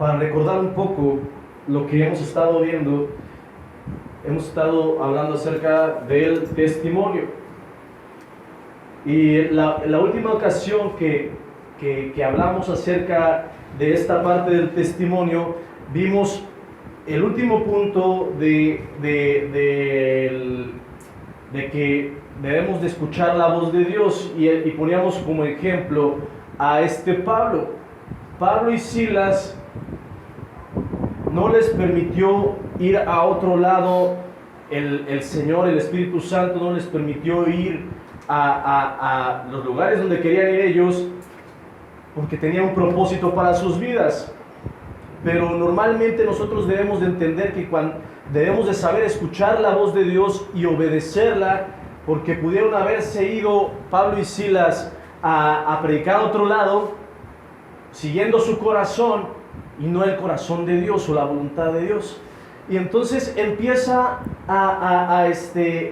para recordar un poco lo que hemos estado viendo, hemos estado hablando acerca del testimonio. Y la última ocasión que hablamos acerca de esta parte del testimonio, vimos el último punto de que debemos de escuchar la voz de Dios, y poníamos como ejemplo a Pablo. Pablo y Silas no les permitió ir a otro lado, el Señor, el Espíritu Santo no les permitió ir a los lugares donde querían ir ellos, porque tenía un propósito para sus vidas. Pero normalmente nosotros debemos de entender que debemos de saber escuchar la voz de Dios y obedecerla, porque pudieron haberse ido Pablo y Silas a predicar a otro lado, siguiendo su corazón y no el corazón de Dios o la voluntad de Dios. Y entonces empieza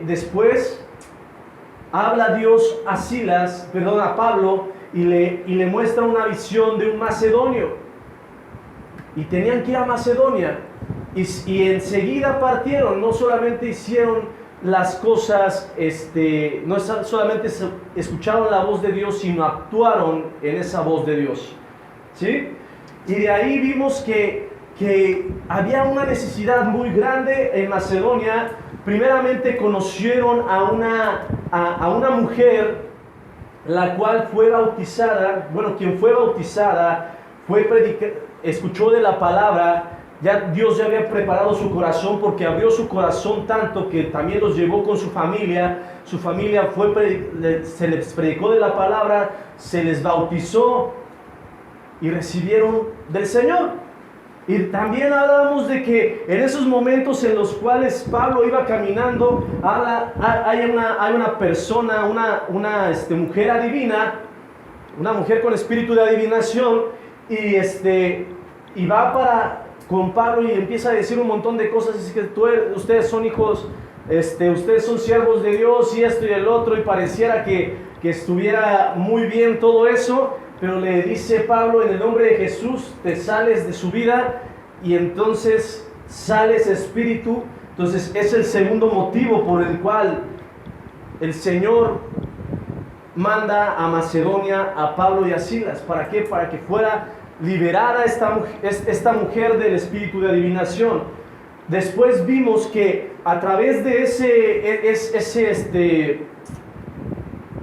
después habla Dios a Pablo, y le muestra una visión de un macedonio, y tenían que ir a Macedonia, y enseguida partieron. No solamente hicieron las cosas, no solamente escucharon la voz de Dios, sino actuaron en esa voz de Dios, ¿sí? Y de ahí vimos que había una necesidad muy grande en Macedonia. Primeramente conocieron a una mujer, la cual fue bautizada. Bueno, quien fue bautizada escuchó de la palabra. Dios ya había preparado su corazón, porque abrió su corazón tanto que también los llevó con su familia. Su familia se les predicó de la palabra, se les bautizó y recibieron del Señor. Y también hablamos de que en esos momentos en los cuales Pablo iba caminando, hay una persona, una mujer adivina, una mujer con espíritu de adivinación, y va con Pablo y empieza a decir un montón de cosas. Así que ustedes son hijos, ustedes son siervos de Dios, y esto y el otro, y pareciera que estuviera muy bien todo eso. Pero le dice Pablo: en el nombre de Jesús te sales de su vida. Y entonces sale ese espíritu. Entonces es el segundo motivo por el cual el Señor manda a Macedonia a Pablo y a Silas. ¿Para qué? Para que fuera liberada esta mujer del espíritu de adivinación. Después vimos que a través de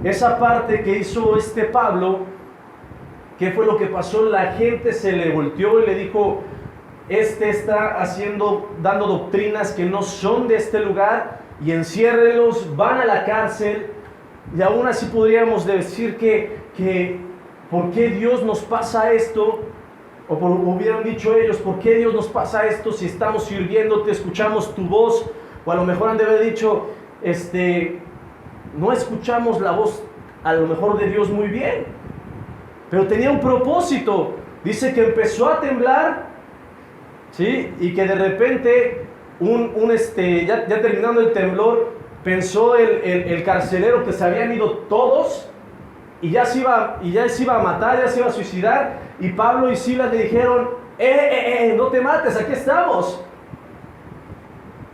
esa parte que hizo Pablo, ¿qué fue lo que pasó? La gente se le volteó y le dijo: está dando doctrinas que no son de este lugar, y enciérrenlos, van a la cárcel. Y aún así podríamos decir que ¿por qué Dios nos pasa esto? O hubieran dicho ellos: ¿por qué Dios nos pasa esto si estamos sirviéndote, escuchamos tu voz? O a lo mejor han de haber dicho: no escuchamos la voz a lo mejor de Dios muy bien. Pero tenía un propósito. Dice que empezó a temblar, ¿sí? Y que de repente, ya terminando el temblor, pensó el carcelero que se habían ido todos, y ya se iba a matar, ya se iba a suicidar. Y Pablo y Silas le dijeron: no te mates, aquí estamos.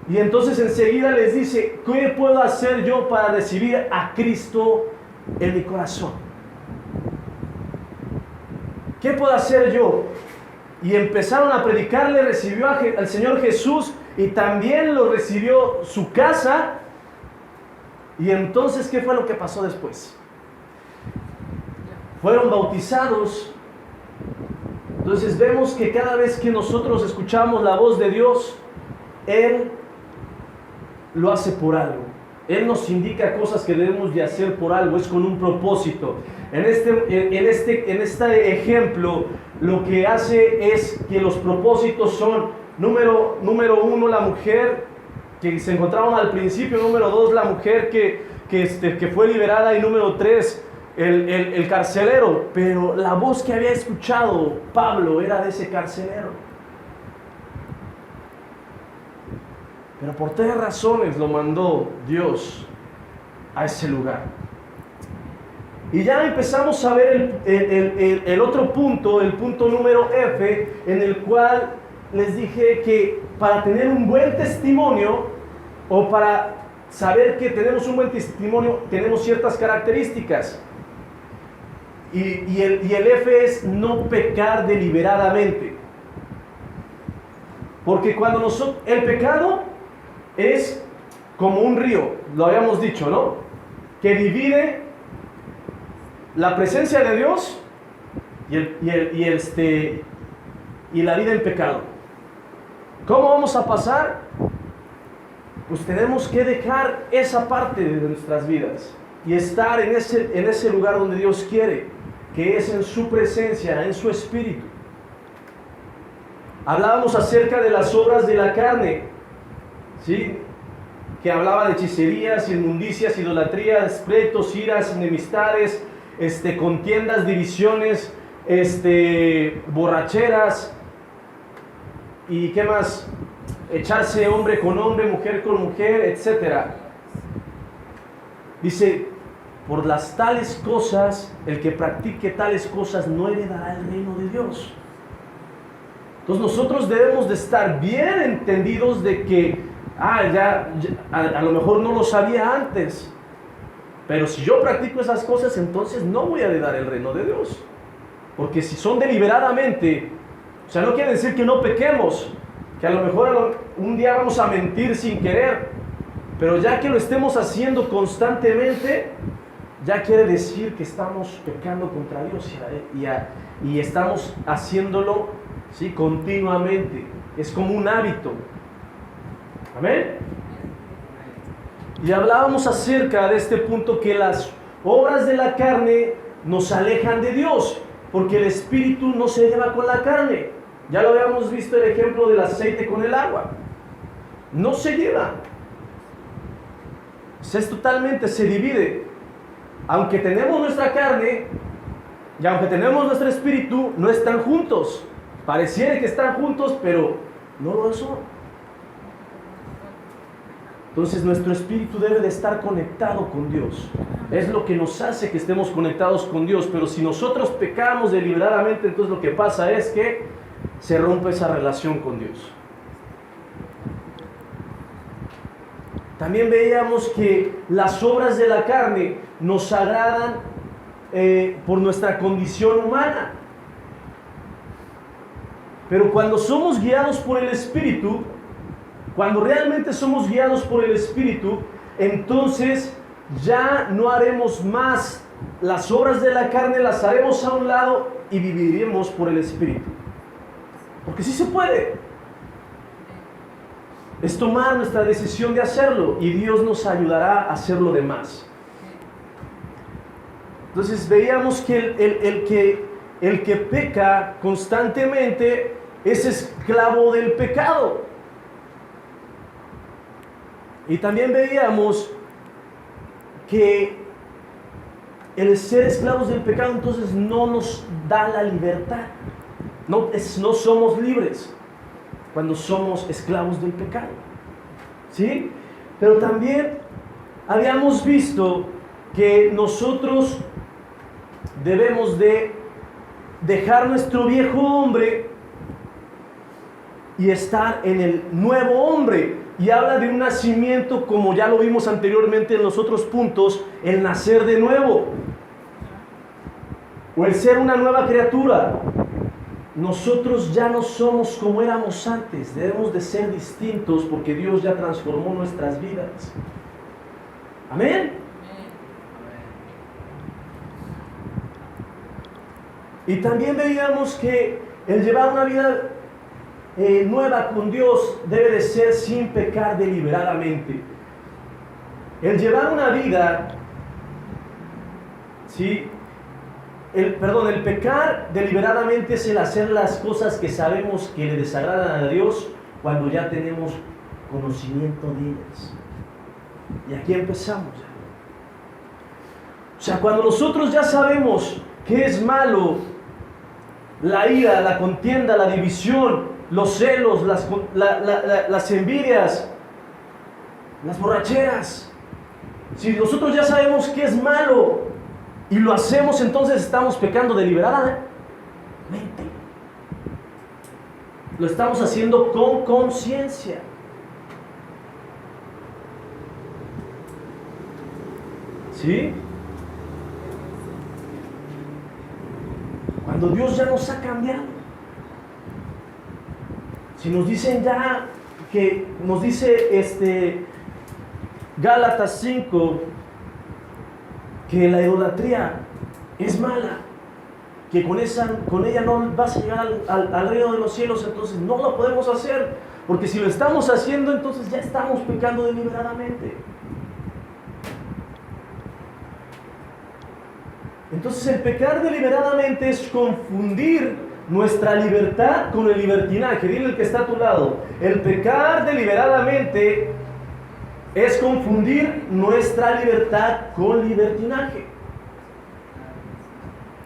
Y entonces enseguida les dice: ¿qué puedo hacer yo para recibir a Cristo en mi corazón? ¿Qué puedo hacer yo? Y empezaron a predicarle. Recibió al Señor Jesús, y también lo recibió su casa. Y entonces, ¿qué fue lo que pasó después? Fueron bautizados. Entonces vemos que cada vez que nosotros escuchamos la voz de Dios, Él lo hace por algo. Él nos indica cosas que debemos de hacer por algo, es con un propósito. En este ejemplo, lo que hace es que los propósitos son: número uno, la mujer que se encontraban al principio; número dos, la mujer que fue liberada; y número tres, el carcelero. Pero la voz que había escuchado Pablo era de ese carcelero. Pero por 3 razones lo mandó Dios a ese lugar. Y ya empezamos a ver el otro punto, el punto número F, en el cual les dije que para tener un buen testimonio, o para saber que tenemos un buen testimonio, tenemos ciertas características. Y el F es no pecar deliberadamente. Porque cuando el pecado es como un río, lo habíamos dicho, ¿no? Que divide la presencia de Dios y la vida en pecado. ¿Cómo vamos a pasar? Pues tenemos que dejar esa parte de nuestras vidas y estar en ese lugar donde Dios quiere, que es en su presencia, en su espíritu. Hablábamos acerca de las obras de la carne, ¿sí? Que hablaba de hechicerías, inmundicias, idolatrías, pleitos, iras, enemistades, contiendas, divisiones, borracheras, y qué más, echarse hombre con hombre, mujer con mujer, etc. Dice, por las tales cosas, el que practique tales cosas no heredará el reino de Dios. Entonces nosotros debemos de estar bien entendidos de que, a lo mejor no lo sabía antes, pero si yo practico esas cosas, entonces no voy a heredar el reino de Dios. Porque si son deliberadamente, o sea, no quiere decir que no pequemos, que a lo mejor un día vamos a mentir sin querer, pero ya que lo estemos haciendo constantemente, ya quiere decir que estamos pecando contra Dios y estamos haciéndolo, ¿sí?, continuamente. Es como un hábito. Amén. Y hablábamos acerca de este punto, que las obras de la carne nos alejan de Dios, porque el espíritu no se lleva con la carne. Ya lo habíamos visto el ejemplo del aceite con el agua. No se lleva. Es totalmente, se divide. Aunque tenemos nuestra carne y aunque tenemos nuestro espíritu, no están juntos. Pareciera que están juntos, pero no lo son. Entonces nuestro espíritu debe de estar conectado con Dios. Es lo que nos hace que estemos conectados con Dios. Pero si nosotros pecamos deliberadamente, entonces lo que pasa es que se rompe esa relación con Dios. También veíamos que las obras de la carne nos agradan por nuestra condición humana. Pero cuando somos guiados por el Espíritu, cuando realmente somos guiados por el Espíritu, entonces ya no haremos más las obras de la carne, las haremos a un lado y viviremos por el Espíritu. Porque sí se puede. Es tomar nuestra decisión de hacerlo y Dios nos ayudará a hacer lo demás. Entonces veíamos que el que peca constantemente es esclavo del pecado. Y también veíamos que el ser esclavos del pecado entonces no nos da la libertad. No somos libres cuando somos esclavos del pecado, ¿sí? Pero también habíamos visto que nosotros debemos de dejar nuestro viejo hombre y estar en el nuevo hombre. Y habla de un nacimiento, como ya lo vimos anteriormente en los otros puntos, el nacer de nuevo, o el ser una nueva criatura. Nosotros ya no somos como éramos antes, debemos de ser distintos porque Dios ya transformó nuestras vidas. Amén. Y también veíamos que el llevar una vida nueva con Dios debe de ser sin pecar deliberadamente. El llevar una vida, ¿sí? El pecar deliberadamente es el hacer las cosas que sabemos que le desagradan a Dios cuando ya tenemos conocimiento de ellas. Y aquí empezamos ya. O sea, cuando nosotros ya sabemos que es malo la ira, la contienda, la división, los celos, las envidias, las borracheras. Si nosotros ya sabemos que es malo, y lo hacemos, entonces estamos pecando deliberadamente. Lo estamos haciendo con conciencia. ¿Sí? Cuando Dios ya nos ha cambiado. Si nos dicen ya, que nos dice Gálatas 5, que la idolatría es mala, que con ella no vas a llegar al reino de los cielos, entonces no lo podemos hacer, porque si lo estamos haciendo, entonces ya estamos pecando deliberadamente. Entonces el pecar deliberadamente es confundir nuestra libertad con el libertinaje. Dile al que está a tu lado: el pecar deliberadamente es confundir nuestra libertad con libertinaje.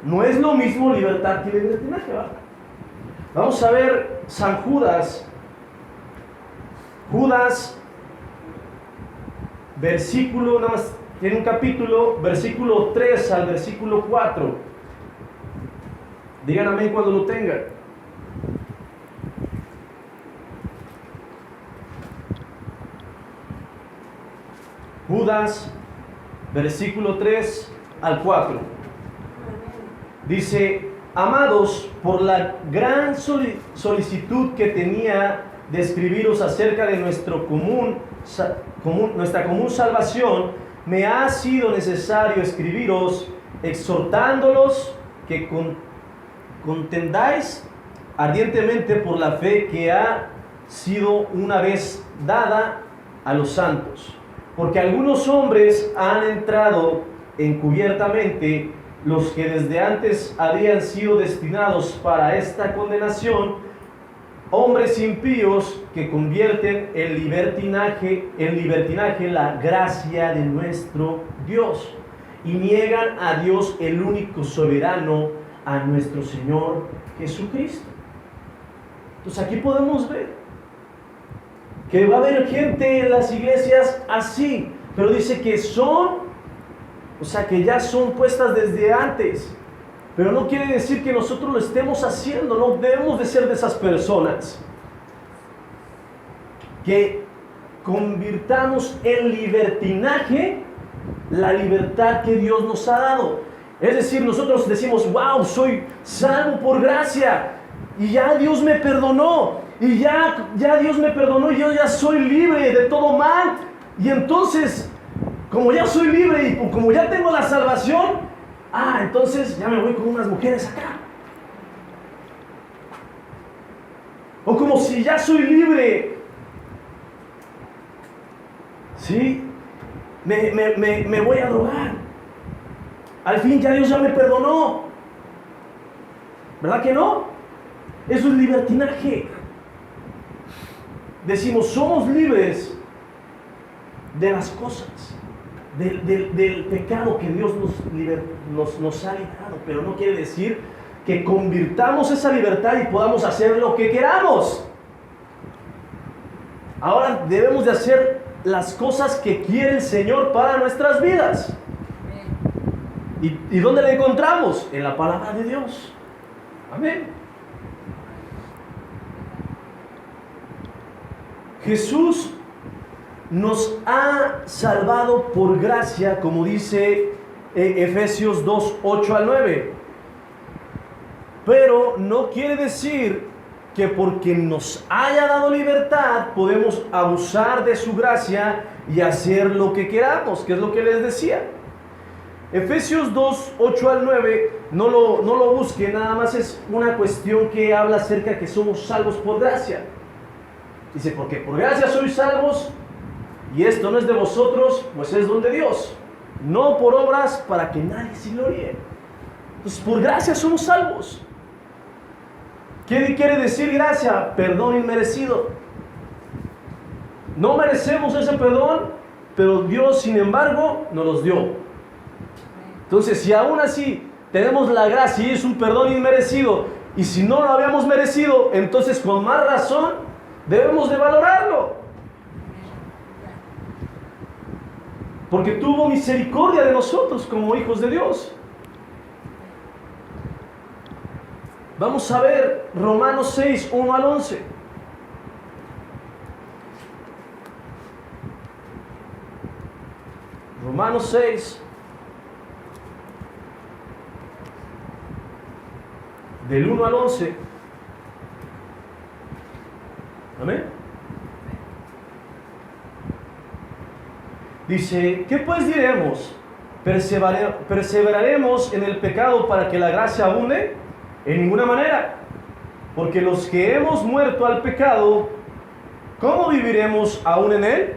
No es lo mismo libertad que libertinaje, ¿verdad? Vamos a ver San Judas. Judas, versículo, nada más tiene un capítulo, versículo 3 al versículo 4. Digan amén cuando lo tengan. Judas, versículo 3 al 4. Dice: amados, por la gran solicitud que tenía de escribiros acerca de nuestra común salvación, me ha sido necesario escribiros, exhortándolos que contendáis ardientemente por la fe que ha sido una vez dada a los santos. Porque algunos hombres han entrado encubiertamente, los que desde antes habían sido destinados para esta condenación, hombres impíos que convierten en libertinaje la gracia de nuestro Dios y niegan a Dios, el único soberano, a nuestro Señor Jesucristo. Entonces aquí podemos ver que va a haber gente en las iglesias así, pero dice que que ya son puestas desde antes. Pero no quiere decir que nosotros lo estemos haciendo. No debemos de ser de esas personas que convirtamos en libertinaje la libertad que Dios nos ha dado. Es decir, nosotros decimos: wow, soy salvo por gracia y ya Dios me perdonó, y ya Dios me perdonó y yo ya soy libre de todo mal. Y entonces, como ya soy libre y como ya tengo la salvación, entonces ya me voy con unas mujeres acá. O como si ya soy libre, ¿sí? Me voy a drogar. Al fin ya Dios ya me perdonó. ¿Verdad que no? Eso es libertinaje. Decimos: somos libres de las cosas, del pecado que Dios nos ha librado, pero no quiere decir que convirtamos esa libertad y podamos hacer lo que queramos. Ahora debemos de hacer las cosas que quiere el Señor para nuestras vidas. ¿Y dónde la encontramos? En la palabra de Dios. Amén. Jesús nos ha salvado por gracia, como dice Efesios 2, 8 al 9. Pero no quiere decir que porque nos haya dado libertad podemos abusar de su gracia y hacer lo que queramos, que es lo que les decía. Efesios 2, 8 al 9, no lo busquen, nada más es una cuestión que habla acerca de que somos salvos por gracia. Dice: porque por gracia sois salvos, y esto no es de vosotros, pues es don de Dios, no por obras para que nadie se gloríe. Entonces, por gracia somos salvos. ¿Qué quiere decir gracia? Perdón inmerecido. No merecemos ese perdón, pero Dios, sin embargo, nos los dio. Entonces, si aún así tenemos la gracia y es un perdón inmerecido, y si no lo habíamos merecido, entonces con más razón debemos de valorarlo. Porque tuvo misericordia de nosotros como hijos de Dios. Vamos a ver Romanos 6, 1 al 11. Romanos 6, del 1 al 11. Amén. Dice, ¿qué pues diremos? ¿Perseveraremos en el pecado para que la gracia abunde? En ninguna manera. Porque los que hemos muerto al pecado, ¿cómo viviremos aún en él?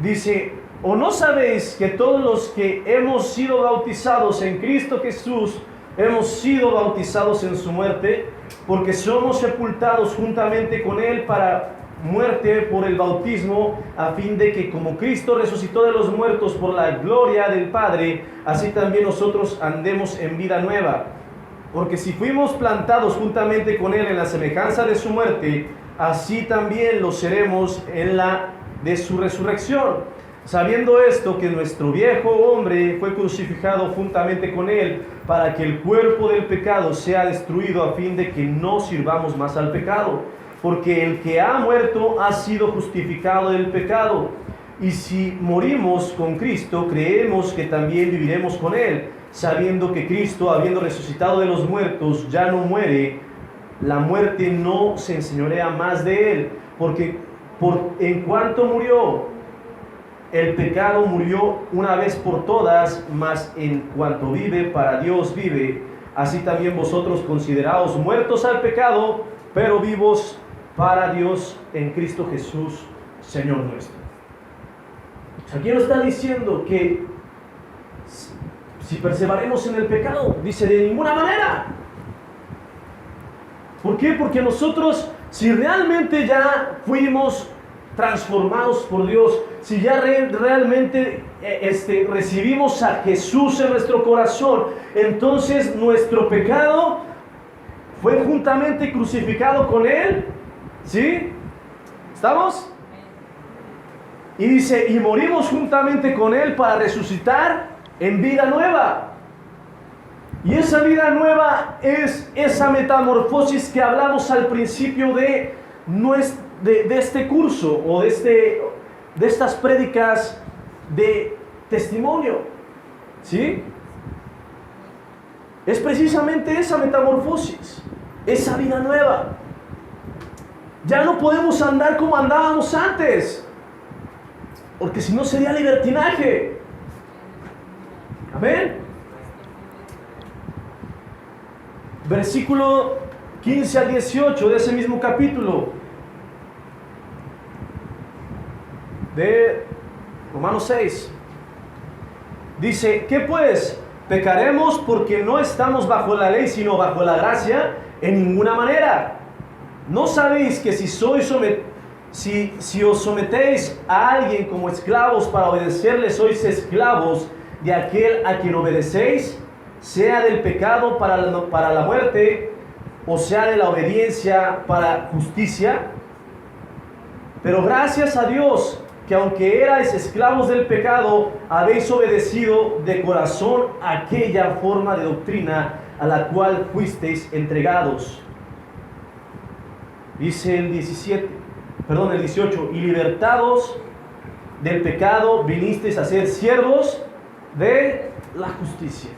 Dice, ¿o no sabéis que todos los que hemos sido bautizados en Cristo Jesús, hemos sido bautizados en su muerte? Porque somos sepultados juntamente con él para muerte por el bautismo, a fin de que como Cristo resucitó de los muertos por la gloria del Padre, así también nosotros andemos en vida nueva. Porque si fuimos plantados juntamente con él en la semejanza de su muerte, así también lo seremos en la de su resurrección. Sabiendo esto, que nuestro viejo hombre fue crucificado juntamente con él, para que el cuerpo del pecado sea destruido, a fin de que no sirvamos más al pecado. Porque el que ha muerto ha sido justificado del pecado. Y si morimos con Cristo, creemos que también viviremos con él, sabiendo que Cristo, habiendo resucitado de los muertos, ya no muere. La muerte no se enseñorea más de él, porque en cuanto murió, el pecado murió una vez por todas, mas en cuanto vive, para Dios vive. Así también vosotros consideraos muertos al pecado, pero vivos para Dios en Cristo Jesús, Señor nuestro. Aquí nos está diciendo que si perseveraremos en el pecado, dice, de ninguna manera. ¿Por qué? Porque nosotros, si realmente ya fuimos transformados por Dios, si ya realmente recibimos a Jesús en nuestro corazón, entonces nuestro pecado fue juntamente crucificado con él. ¿Sí? ¿Estamos? Y dice, y morimos juntamente con él para resucitar en vida nueva. Y esa vida nueva es esa metamorfosis que hablamos al principio de este curso, o de estas prédicas de testimonio. ¿Sí? Es precisamente esa metamorfosis, esa vida nueva. Ya no podemos andar como andábamos antes, porque si no sería libertinaje. Amén. Versículo 15 al 18 de ese mismo capítulo de Romanos 6. Dice, ¿qué pues? ¿Pecaremos porque no estamos bajo la ley, sino bajo la gracia? En ninguna manera. ¿No sabéis que si os sometéis a alguien como esclavos para obedecerle, sois esclavos de aquel a quien obedecéis, sea del pecado para la muerte, o sea de la obediencia para justicia? Pero gracias a Dios, que aunque erais esclavos del pecado, habéis obedecido de corazón aquella forma de doctrina a la cual fuisteis entregados. Dice el 18, y libertados del pecado, vinisteis a ser siervos de la justicia.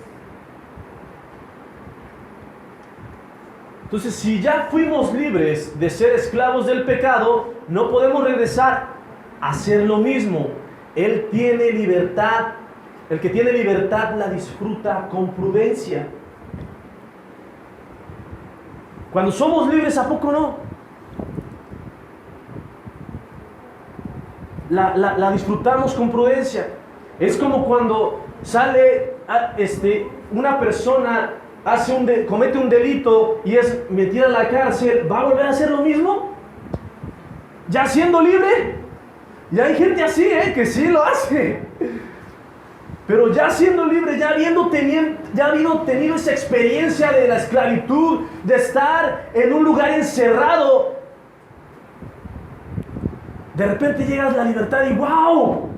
Entonces, si ya fuimos libres de ser esclavos del pecado, no podemos regresar a hacer lo mismo. Él tiene libertad. El que tiene libertad la disfruta con prudencia. Cuando somos libres, ¿a poco no? La disfrutamos con prudencia. Es como cuando sale una persona, comete un delito y es metida a la cárcel. ¿Va a volver a hacer lo mismo? ¿Ya siendo libre? Y hay gente así, que sí lo hace. Pero ya siendo libre, ya habiendo tenido esa experiencia de la esclavitud, de estar en un lugar encerrado, de repente llega la libertad y ¡wow!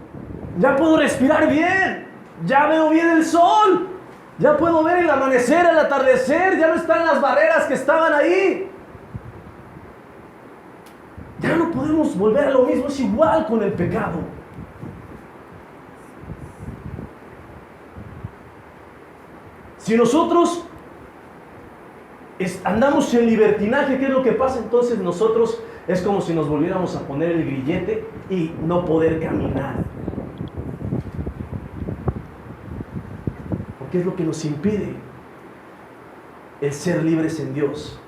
Ya puedo respirar bien, ya veo bien el sol, Ya puedo ver el amanecer, el atardecer, ya no están las barreras que estaban ahí. Ya no podemos volver a lo mismo, es igual con el pecado. Si nosotros andamos en libertinaje, ¿qué es lo que pasa? Entonces nosotros es como si nos volviéramos a poner el grillete y no poder caminar. Porque es lo que nos impide el ser libres en Dios.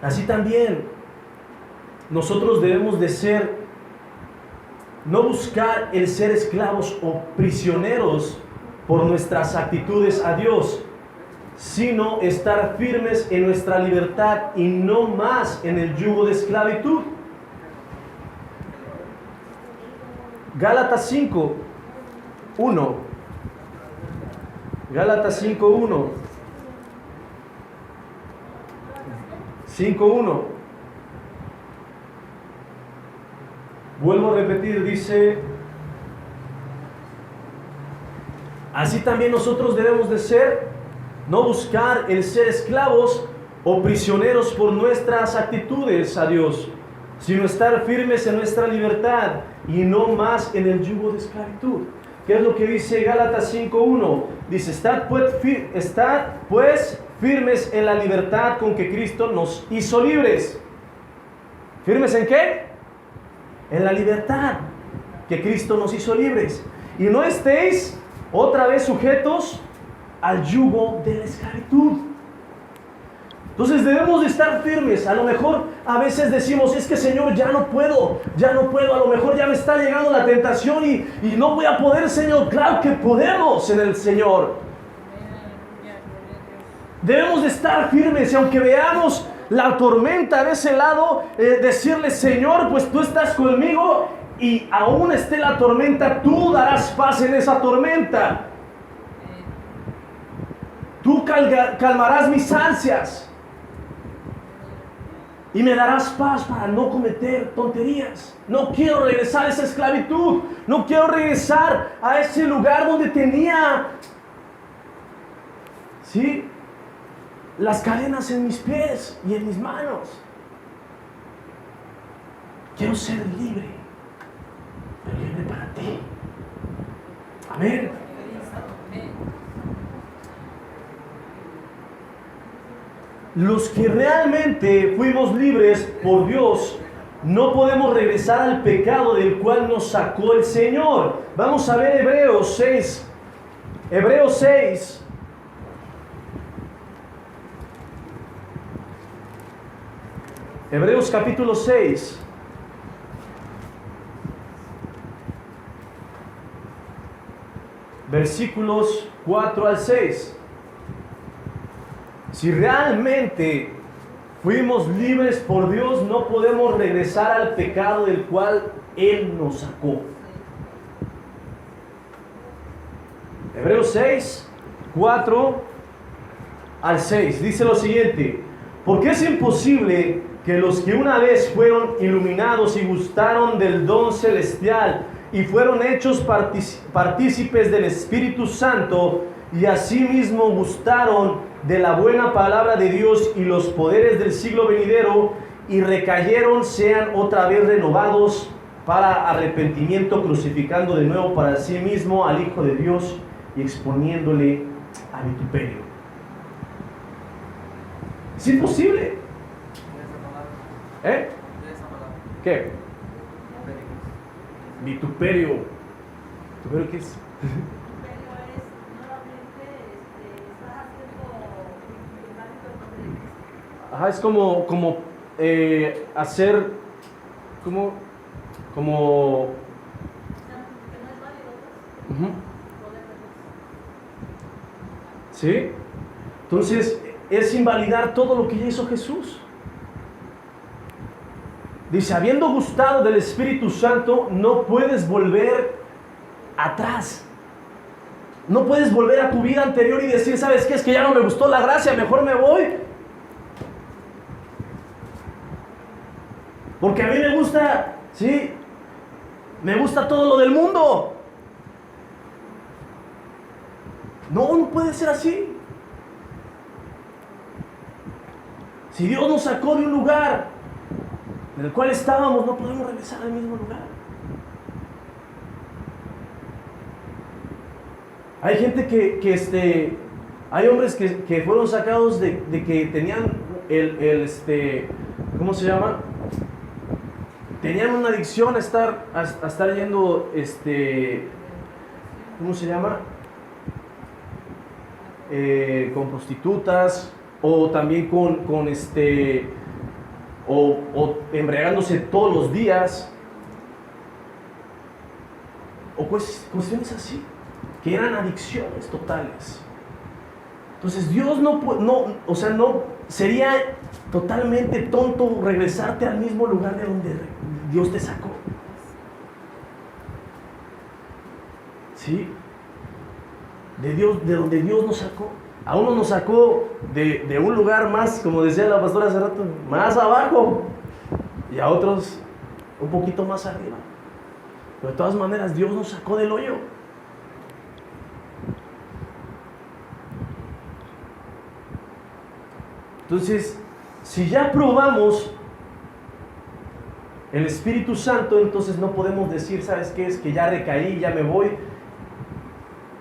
Así también nosotros debemos de ser, no buscar el ser esclavos o prisioneros por nuestras actitudes a Dios, sino estar firmes en nuestra libertad y no más en el yugo de esclavitud. Gálatas 5:1. Gálatas 5:1. 5:1. Vuelvo a repetir, dice: así también nosotros debemos de ser, no buscar el ser esclavos o prisioneros por nuestras actitudes a Dios, sino estar firmes en nuestra libertad y no más en el yugo de esclavitud. ¿Qué es lo que dice Gálatas 5:1? Dice: estad pues firmes en la libertad con que Cristo nos hizo libres. ¿Firmes en qué? En la libertad que Cristo nos hizo libres. Y no estéis otra vez sujetos al yugo de la esclavitud. Entonces debemos de estar firmes. A lo mejor a veces decimos: es que Señor, ya no puedo, a lo mejor ya me está llegando la tentación y no voy a poder, Señor. Claro que podemos en el Señor. Debemos de estar firmes y aunque veamos la tormenta de ese lado, decirle: Señor, pues tú estás conmigo y aún esté la tormenta, tú darás paz en esa tormenta. Tú calmarás mis ansias y me darás paz para no cometer tonterías. No quiero regresar a esa esclavitud. No quiero regresar a ese lugar donde tenía, ¿sí?, las cadenas en mis pies y en mis manos. Quiero ser libre, pero libre para ti. Amén. Los que realmente fuimos libres por Dios, no podemos regresar al pecado del cual nos sacó el Señor. Vamos a ver Hebreos 6. Hebreos 6. Hebreos capítulo 6. Versículos 4 al 6. Si realmente fuimos libres por Dios, no podemos regresar al pecado del cual Él nos sacó. Hebreos 6, 4 al 6. Dice lo siguiente: porque es imposible que los que una vez fueron iluminados y gustaron del don celestial y fueron hechos partícipes del Espíritu Santo y asimismo gustaron de la buena palabra de Dios y los poderes del siglo venidero y recayeron, sean otra vez renovados para arrepentimiento, crucificando de nuevo para sí mismo al Hijo de Dios y exponiéndole a vituperio. ¿Es imposible? ¿Qué? Vituperio. ¿Vituperio qué es? Ajá, es como hacer como ¿sí? Entonces es invalidar todo lo que ya hizo Jesús. Dice: habiendo gustado del Espíritu Santo, no puedes volver atrás. No puedes volver a tu vida anterior y decir: ¿sabes qué? Es que ya no me gustó la gracia, mejor me voy. Porque a mí me gusta ¿Sí? Me gusta todo lo del mundo. No, no puede ser así. Si Dios nos sacó de un lugar en el cual estábamos, no podemos regresar al mismo lugar. Hay gente hay hombres que fueron sacados de que tenían ¿cómo se llama? Tenían una adicción a estar yendo, ¿cómo se llama? Con prostitutas, o también o embriagándose todos los días, o cuestiones así, que eran adicciones totales. Entonces Dios no, sería totalmente tonto regresarte al mismo lugar de donde Dios te sacó. ¿Sí? De donde Dios nos sacó. A uno nos sacó de un lugar más, como decía la pastora hace rato, más abajo, y a otros un poquito más arriba. Pero de todas maneras Dios nos sacó del hoyo. Entonces, si ya probamos el Espíritu Santo, entonces no podemos decir, ¿sabes qué? Es que ya recaí, ya me voy.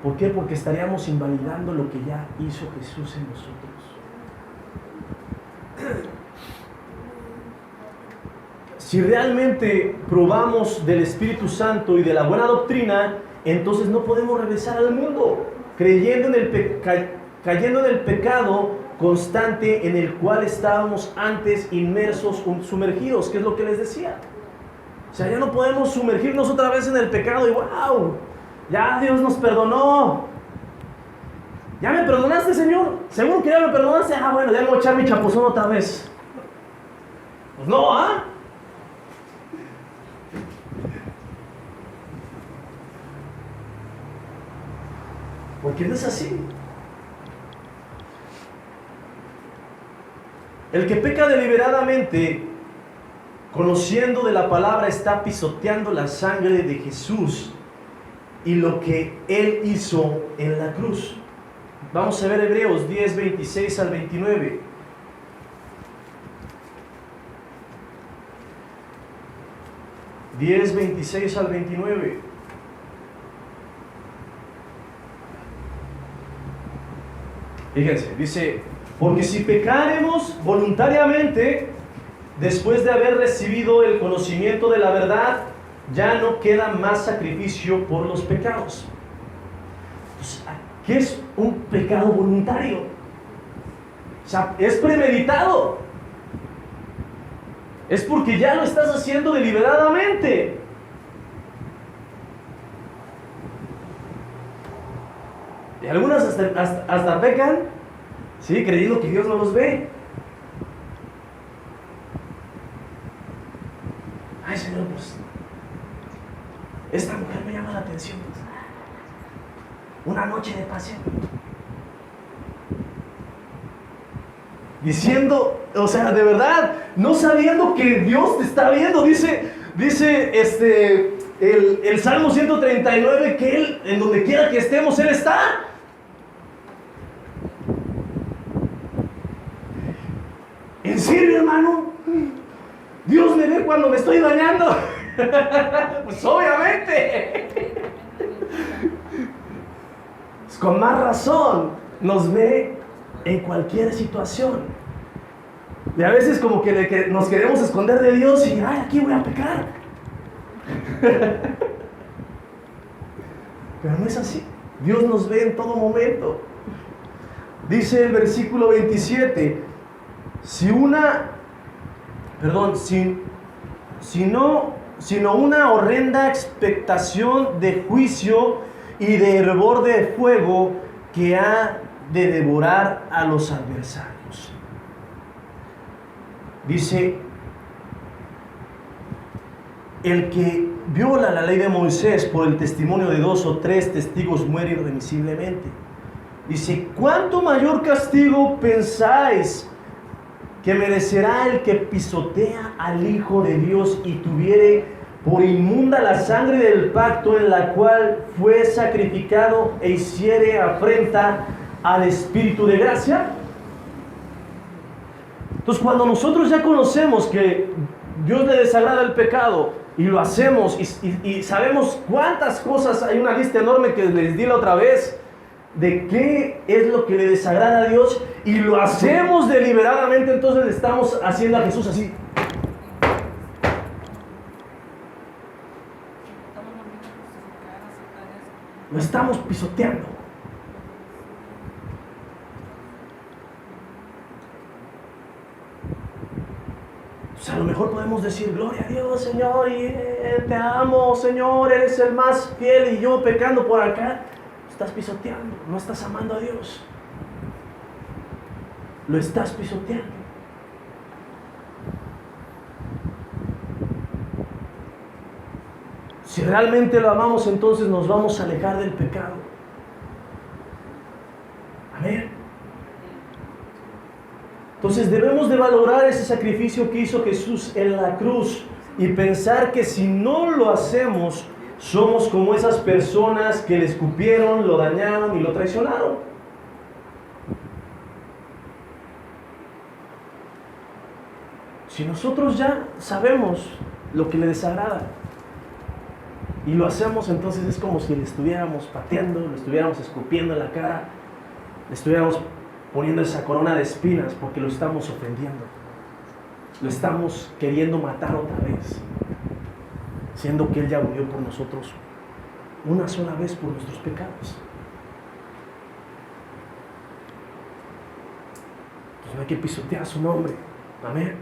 ¿Por qué? Porque estaríamos invalidando lo que ya hizo Jesús en nosotros. Si realmente probamos del Espíritu Santo y de la buena doctrina, entonces no podemos regresar al mundo, cayendo en el pecado constante en el cual estábamos antes inmersos, sumergidos, que es lo que les decía. O sea, ya no podemos sumergirnos otra vez en el pecado y ¡wow! Ya Dios nos perdonó. ¿Ya me perdonaste, Señor? ¿Seguro que ya me perdonaste? Bueno, ya me voy a echar mi chapuzón otra vez. Pues no, ¿ah? Porque no es así. El que peca deliberadamente, conociendo de la palabra, está pisoteando la sangre de Jesús y lo que Él hizo en la cruz. Vamos a ver Hebreos 10, 26 al 29. Hebreos 10, 26 al 29. Fíjense, dice: porque si pecaremos voluntariamente, después de haber recibido el conocimiento de la verdad, ya no queda más sacrificio por los pecados. Entonces, ¿qué es un pecado voluntario? O sea, es premeditado. Es porque ya lo estás haciendo deliberadamente. Y algunas hasta pecan, ¿sí? Creyendo que Dios no los ve. Ay, Señor, pues esta mujer me llama la atención. Una noche de pasión. Diciendo, o sea, de verdad, no sabiendo que Dios te está viendo. Dice el Salmo 139 que Él, en donde quiera que estemos, Él está. ¿En serio, hermano? ¿Dios me ve cuando me estoy bañando? Pues obviamente. Pues con más razón nos ve en cualquier situación. Y a veces como que nos queremos esconder de Dios y ay, aquí voy a pecar. Pero no es así. Dios nos ve en todo momento. Dice el versículo 27: sino una horrenda expectación de juicio y de hervor de fuego que ha de devorar a los adversarios. Dice: el que viola la ley de Moisés por el testimonio de 2 o 3 testigos muere irremisiblemente. Dice: ¿cuánto mayor castigo pensáis que merecerá el que pisotea al Hijo de Dios y tuviere por inmunda la sangre del pacto en la cual fue sacrificado e hiciere afrenta al Espíritu de gracia. Entonces, cuando nosotros ya conocemos que Dios le desagrada el pecado y lo hacemos y sabemos cuántas cosas, hay una lista enorme que les di la otra vez de qué es lo que le desagrada a Dios y lo hacemos deliberadamente, entonces le estamos haciendo a Jesús así. Lo estamos pisoteando. Pues a lo mejor podemos decir, gloria a Dios, Señor, y te amo, Señor, eres el más fiel, y yo pecando por acá. Estás pisoteando, no estás amando a Dios. Lo estás pisoteando. Si realmente lo amamos, entonces nos vamos a alejar del pecado. Amén. Entonces debemos de valorar ese sacrificio que hizo Jesús en la cruz y pensar que si no lo hacemos, somos como esas personas que le escupieron, lo dañaron y lo traicionaron. Si nosotros ya sabemos lo que le desagrada y lo hacemos, entonces es como si le estuviéramos pateando, le estuviéramos escupiendo en la cara, le estuviéramos poniendo esa corona de espinas porque lo estamos ofendiendo. Lo estamos queriendo matar otra vez, siendo que Él ya murió por nosotros una sola vez por nuestros pecados. Entonces no hay que pisotear su nombre. Amén.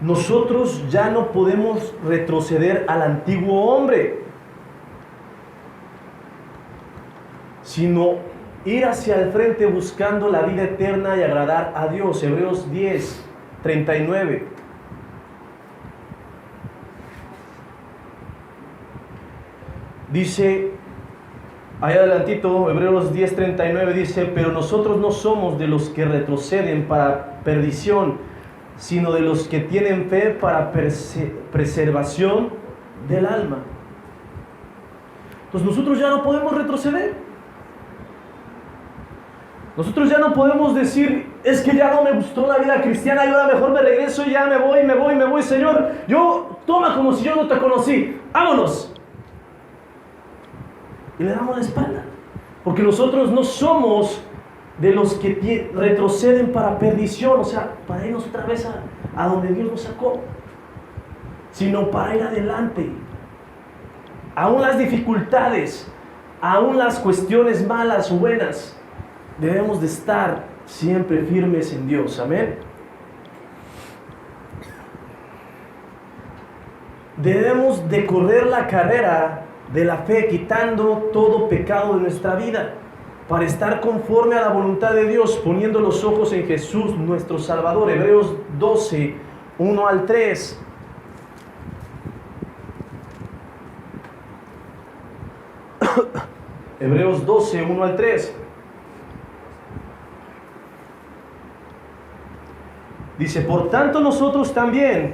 Nosotros ya no podemos retroceder al antiguo hombre, sino ir hacia el frente buscando la vida eterna y agradar a Dios. Hebreos 10, 39. Dice, ahí adelantito, Hebreos 10, 39 dice, pero nosotros no somos de los que retroceden para perdición, sino de los que tienen fe para preservación del alma. Entonces nosotros ya no podemos retroceder. Nosotros ya no podemos decir, es que ya no me gustó la vida cristiana, yo ahora mejor me regreso y ya me voy, Señor, yo, toma como si yo no te conocí, vámonos. Y le damos la espalda, porque nosotros no somos de los que retroceden para perdición, o sea, para irnos otra vez a donde Dios nos sacó, sino para ir adelante. Aún las dificultades, aún las cuestiones malas o buenas, debemos de estar siempre firmes en Dios. Amén. Debemos de correr la carrera de la fe, quitando todo pecado de nuestra vida, para estar conforme a la voluntad de Dios, poniendo los ojos en Jesús, nuestro Salvador. Hebreos 12, 1 al 3. Hebreos 12, 1 al 3. Dice, por tanto nosotros también,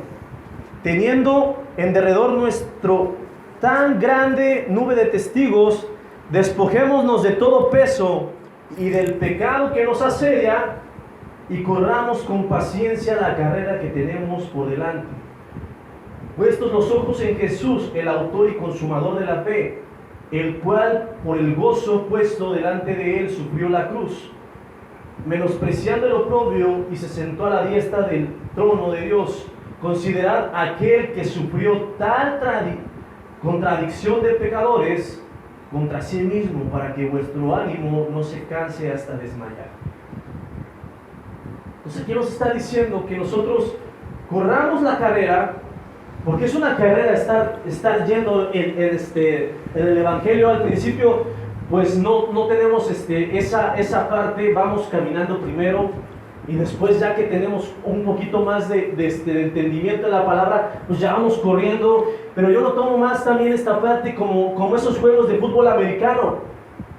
teniendo en derredor nuestro tan grande nube de testigos, despojémonos de todo peso y del pecado que nos asedia y corramos con paciencia la carrera que tenemos por delante. Puestos los ojos en Jesús, el autor y consumador de la fe, el cual por el gozo puesto delante de él sufrió la cruz, menospreciando el oprobio, y se sentó a la diestra del trono de Dios. Considerad aquel que sufrió tal contradicción de pecadores contra sí mismo, para que vuestro ánimo no se canse hasta desmayar. Entonces aquí nos está diciendo que nosotros corramos la carrera, porque es una carrera estar yendo en el Evangelio. Al principio pues no tenemos esa parte, vamos caminando primero, y después, ya que tenemos un poquito más de entendimiento de la palabra, pues ya vamos corriendo. Pero yo lo tomo más también esta parte como esos juegos de fútbol americano,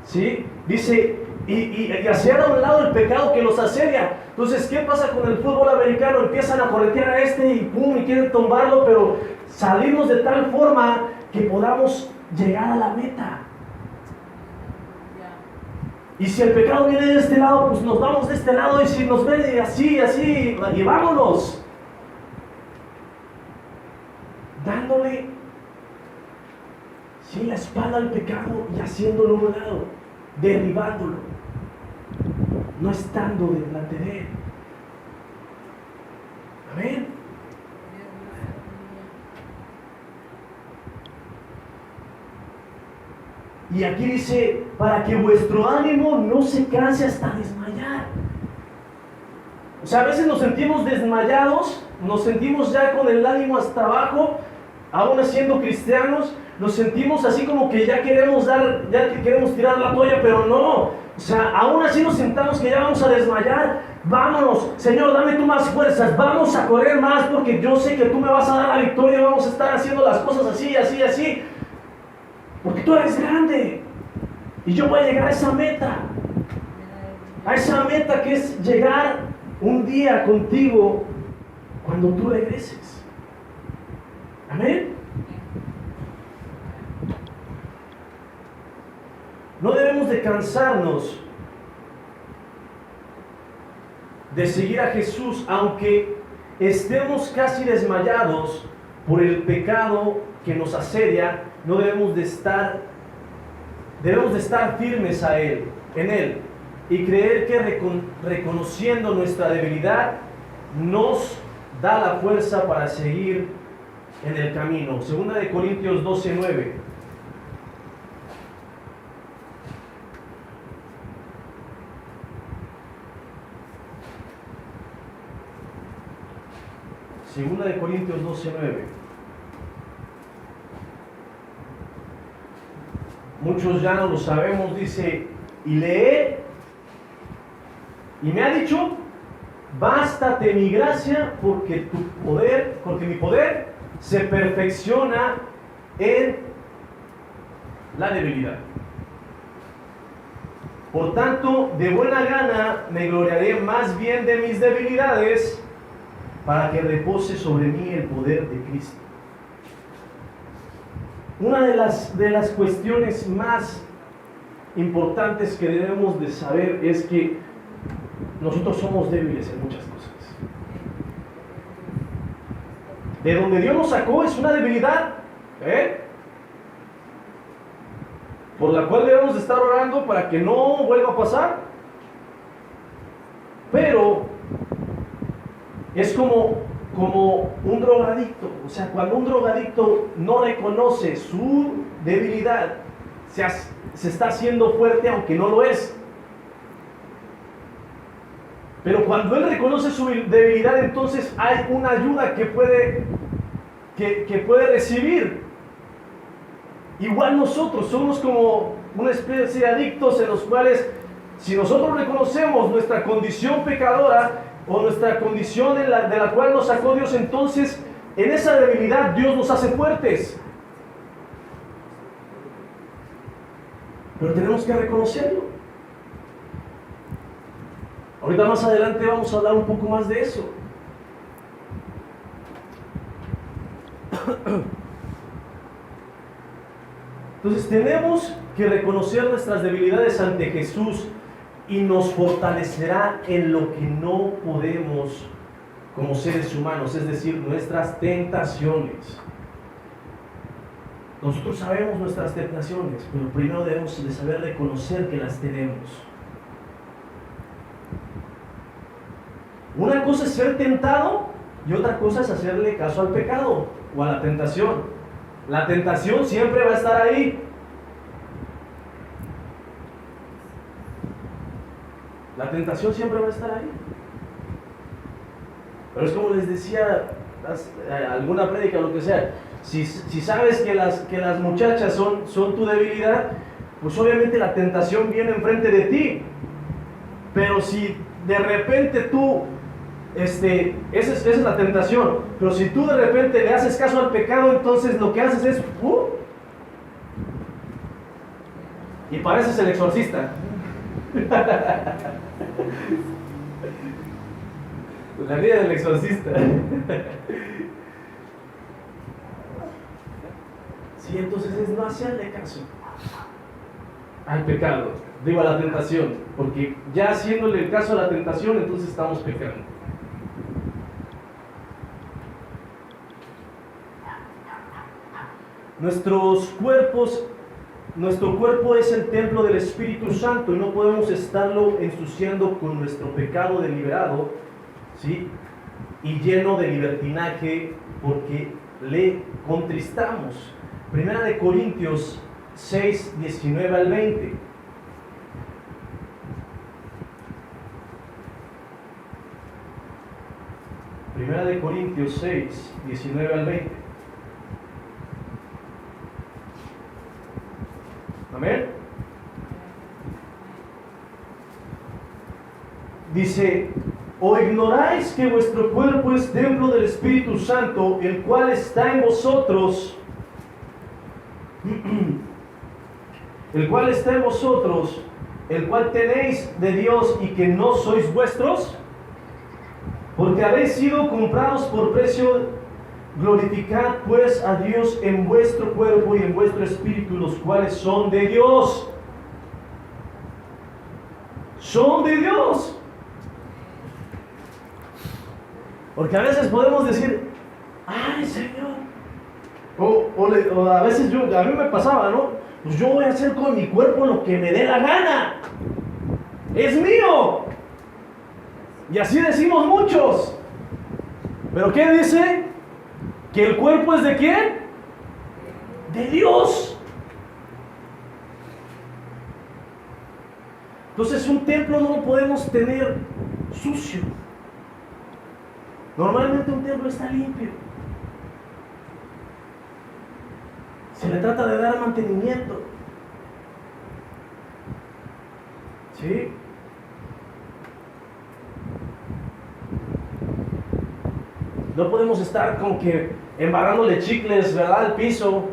¿sí? Dice, y hacer a un lado el pecado que los asedia. Entonces, ¿qué pasa con el fútbol americano? Empiezan a corretear a este y pum, y quieren tumbarlo, pero salimos de tal forma que podamos llegar a la meta. Y si el pecado viene de este lado, pues nos vamos de este lado, y si nos ven así, y vámonos. Dándole la espalda al pecado y haciéndolo a un lado, derribándolo, no estando delante de él. Amén. Y aquí dice, para que vuestro ánimo no se canse hasta desmayar. O sea, a veces nos sentimos desmayados, nos sentimos ya con el ánimo hasta abajo, aún siendo cristianos, nos sentimos así como que ya queremos tirar la toalla, pero no. O sea, aún así nos sentamos que ya vamos a desmayar. Vámonos, Señor, dame tú más fuerzas, vamos a correr más, porque yo sé que tú me vas a dar la victoria, vamos a estar haciendo las cosas así. Porque tú eres grande y yo voy a llegar a esa meta que es llegar un día contigo cuando tú regreses. Amén. No debemos de cansarnos de seguir a Jesús, aunque estemos casi desmayados por el pecado que nos asedia. No debemos de estar firmes en Él, y creer que reconociendo nuestra debilidad nos da la fuerza para seguir en el camino. 2 Corintios 12:9. Segunda de Corintios 12:9. Muchos ya no lo sabemos, dice, y lee, y me ha dicho, bástate mi gracia, porque mi poder se perfecciona en la debilidad. Por tanto, de buena gana me gloriaré más bien de mis debilidades, para que repose sobre mí el poder de Cristo. Una de las cuestiones más importantes que debemos de saber es que nosotros somos débiles en muchas cosas. De donde Dios nos sacó es una debilidad, por la cual debemos de estar orando para que no vuelva a pasar. Pero es como un drogadicto. O sea, cuando un drogadicto no reconoce su debilidad, se está haciendo fuerte aunque no lo es. Pero cuando él reconoce su debilidad, entonces hay una ayuda que puede recibir. Igual nosotros somos como una especie de adictos en los cuales, si nosotros reconocemos nuestra condición pecadora o nuestra condición de la cual nos sacó Dios, entonces en esa debilidad Dios nos hace fuertes. Pero tenemos que reconocerlo. Ahorita más adelante vamos a hablar un poco más de eso. Entonces tenemos que reconocer nuestras debilidades ante Jesús, y nos fortalecerá en lo que no podemos como seres humanos, es decir, nuestras tentaciones. Nosotros sabemos nuestras tentaciones, pero primero debemos de saber reconocer que las tenemos. Una cosa es ser tentado y otra cosa es hacerle caso al pecado o a la tentación. La tentación siempre va a estar ahí. La tentación siempre va a estar ahí. Pero es como les decía, alguna prédica o lo que sea, si sabes que las muchachas son tu debilidad, pues obviamente la tentación viene enfrente de ti. Pero si de repente tú, esa es la tentación, pero si tú de repente le haces caso al pecado, entonces lo que haces es, y pareces el exorcista. La vida del exorcista. Sí, entonces es no hacerle caso al pecado, digo a la tentación, porque ya haciéndole caso a la tentación, entonces estamos pecando. Nuestro cuerpo es el templo del Espíritu Santo y no podemos estarlo ensuciando con nuestro pecado deliberado, ¿sí? Y lleno de libertinaje, porque le contristamos. Primera de Corintios 6, 19 al 20. Primera de Corintios 6, 19 al 20. Amén. Dice: ¿o ignoráis que vuestro cuerpo es templo del Espíritu Santo, el cual está en vosotros, el cual está en vosotros, el cual tenéis de Dios, y que no sois vuestros? Porque habéis sido comprados por precio. Glorificad pues a Dios en vuestro cuerpo y en vuestro espíritu, los cuales son de Dios. Son de Dios. Porque a veces podemos decir: ay, Señor. O a veces a mí me pasaba, ¿no? Pues yo voy a hacer con mi cuerpo lo que me dé la gana. Es mío. Y así decimos muchos. ¿Pero qué dice? ¿Que el cuerpo es de quién? De Dios. Entonces un templo no lo podemos tener sucio. Normalmente un templo está limpio. Se le trata de dar mantenimiento. ¿Sí? No podemos estar como que embarrándole chicles, ¿verdad?, al piso.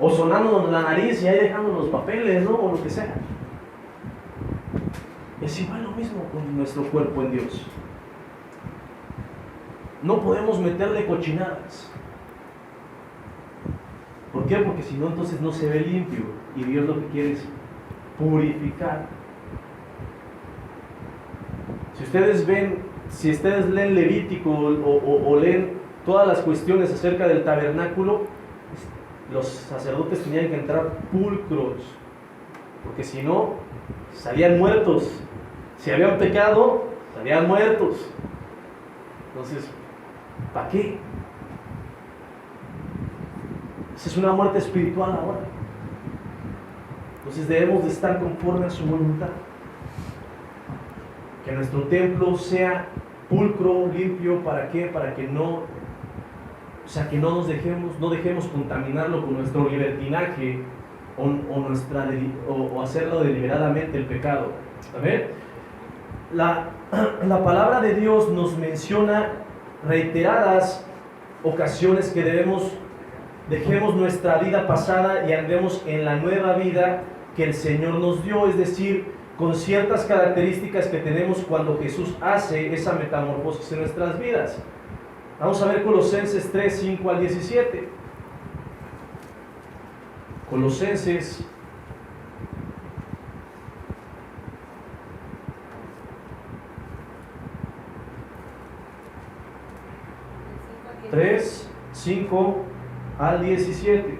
O sonándonos la nariz y ahí dejando los papeles, ¿no? O lo que sea. Es igual lo mismo con nuestro cuerpo en Dios. No podemos meterle cochinadas. ¿Por qué? Porque si no, entonces no se ve limpio. Y Dios lo que quiere es purificar. Si ustedes leen Levítico o leen todas las cuestiones acerca del tabernáculo, los sacerdotes tenían que entrar pulcros, porque si no, salían muertos. Si habían pecado, salían muertos. Entonces, ¿para qué? Esa es una muerte espiritual ahora. Entonces debemos de estar conforme a su voluntad. Que nuestro templo sea pulcro, limpio. ¿Para qué? Para que no dejemos contaminarlo con nuestro libertinaje o hacerlo deliberadamente el pecado. ¿Amén? La palabra de Dios nos menciona reiteradas ocasiones que dejemos nuestra vida pasada y andemos en la nueva vida que el Señor nos dio, es decir, con ciertas características que tenemos cuando Jesús hace esa metamorfosis en nuestras vidas. Vamos a ver Colosenses 3, 5 al 17. Colosenses 3, 5 al 17.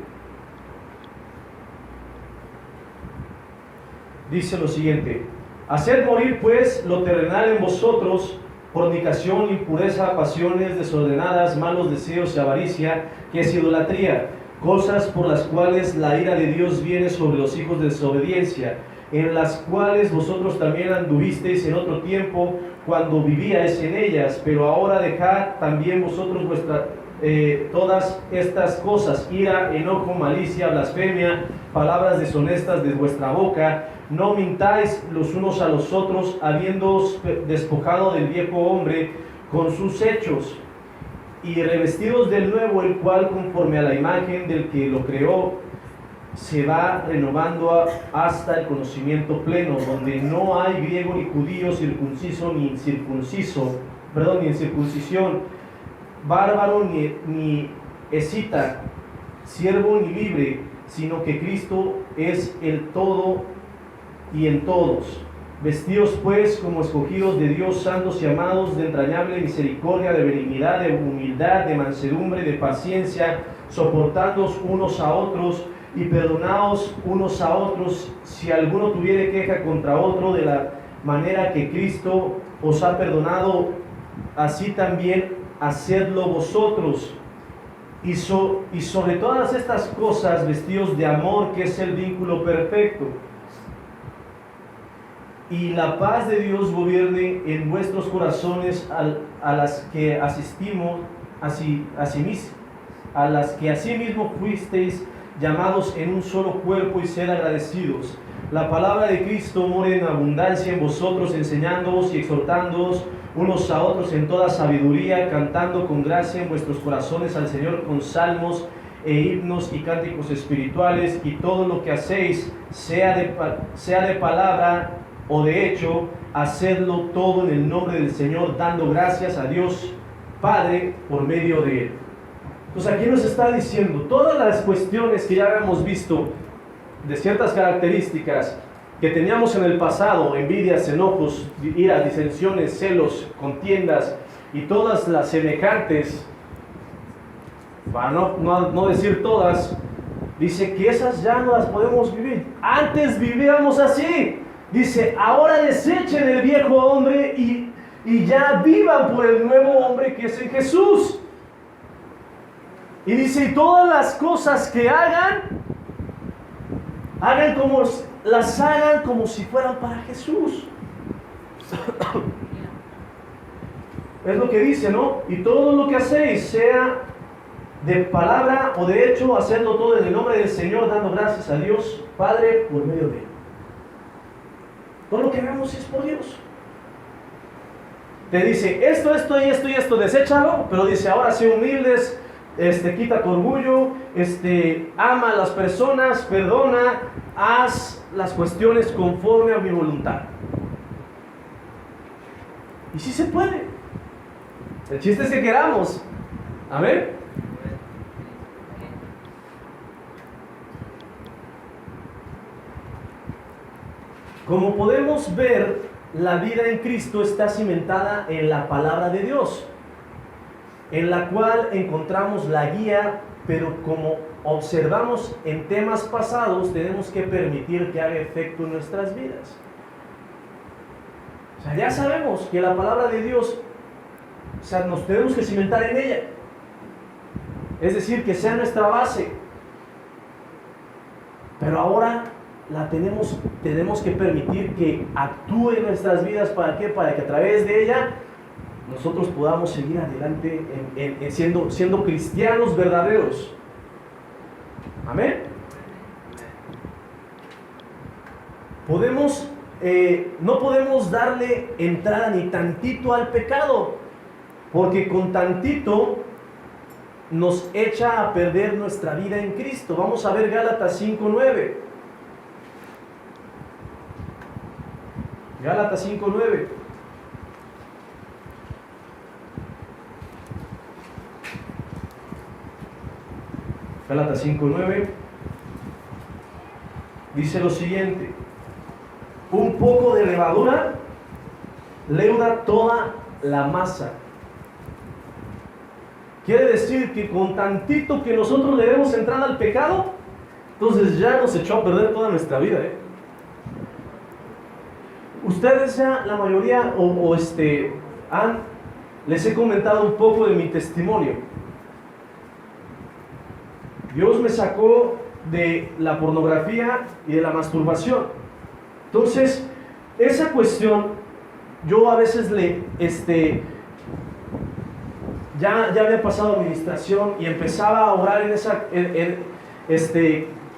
Dice lo siguiente: haced morir pues lo terrenal en vosotros, fornicación, impureza, pasiones desordenadas, malos deseos y avaricia, que es idolatría, cosas por las cuales la ira de Dios viene sobre los hijos de desobediencia, en las cuales vosotros también anduvisteis en otro tiempo, cuando vivíais en ellas, pero ahora dejad también vosotros todas estas cosas: ira, enojo, malicia, blasfemia, palabras deshonestas de vuestra boca. No mintáis los unos a los otros, habiéndoos despojado del viejo hombre con sus hechos, y revestidos del nuevo, el cual conforme a la imagen del que lo creó, se va renovando hasta el conocimiento pleno, donde no hay griego ni judío, circunciso ni incircunciso, ni incircuncisión, bárbaro ni escita, siervo ni libre, sino que Cristo es el todo y en todos. Vestidos pues como escogidos de Dios, santos y amados, de entrañable misericordia, de benignidad, de humildad, de mansedumbre, de paciencia, soportándoos unos a otros y perdonaos unos a otros si alguno tuviere queja contra otro, de la manera que Cristo os ha perdonado, así también hacedlo vosotros. Y sobre todas estas cosas, vestidos de amor, que es el vínculo perfecto. Y la paz de Dios gobierne en vuestros corazones, a las que asistimos, a las que asimismo fuisteis llamados en un solo cuerpo, y sed agradecidos. La palabra de Cristo more en abundancia en vosotros, enseñándoos y exhortándoos unos a otros en toda sabiduría, cantando con gracia en vuestros corazones al Señor con salmos e himnos y cánticos espirituales, y todo lo que hacéis, sea de palabra o de hecho, hacedlo todo en el nombre del Señor, dando gracias a Dios Padre por medio de Él. Entonces aquí nos está diciendo todas las cuestiones que ya habíamos visto, de ciertas características que teníamos en el pasado: envidias, enojos, iras, disensiones, celos, contiendas y todas las semejantes, para no decir todas. Dice que esas ya no las podemos vivir. Antes vivíamos así. Dice, ahora desechen el viejo hombre y ya vivan por el nuevo hombre que es en Jesús. Y dice, y todas las cosas que las hagan como si fueran para Jesús. Es lo que dice, ¿no? Y todo lo que hacéis, sea de palabra o de hecho, hacedlo todo en el nombre del Señor, dando gracias a Dios Padre por medio de Él. Todo lo que hagamos es por Dios. Te dice esto y esto, deséchalo, pero dice, ahora sé humildes, quita tu orgullo, ama a las personas, perdona, haz las cuestiones conforme a mi voluntad. Y sí se puede. El chiste es que queramos. Amén. Como podemos ver, la vida en Cristo está cimentada en la palabra de Dios, en la cual encontramos la guía, pero como observamos en temas pasados, tenemos que permitir que haga efecto en nuestras vidas. O sea, ya sabemos que la palabra de Dios, nos tenemos que cimentar en ella. Es decir, que sea nuestra base. Pero ahora tenemos que permitir que actúe en nuestras vidas. ¿Para qué? Para que a través de ella nosotros podamos seguir adelante siendo cristianos verdaderos. Amén. No podemos darle entrada ni tantito al pecado, porque con tantito nos echa a perder nuestra vida en Cristo. Vamos a ver Gálatas 5:9. Gálatas 5:9. Gálatas 5:9 dice lo siguiente: un poco de levadura leuda toda la masa. Quiere decir que con tantito que nosotros le demos entrada al pecado, entonces ya nos echó a perder toda nuestra vida, Ustedes ya, la mayoría, les he comentado un poco de mi testimonio. Dios me sacó de la pornografía y de la masturbación. Entonces, esa cuestión, yo a veces ya había pasado administración y empezaba a orar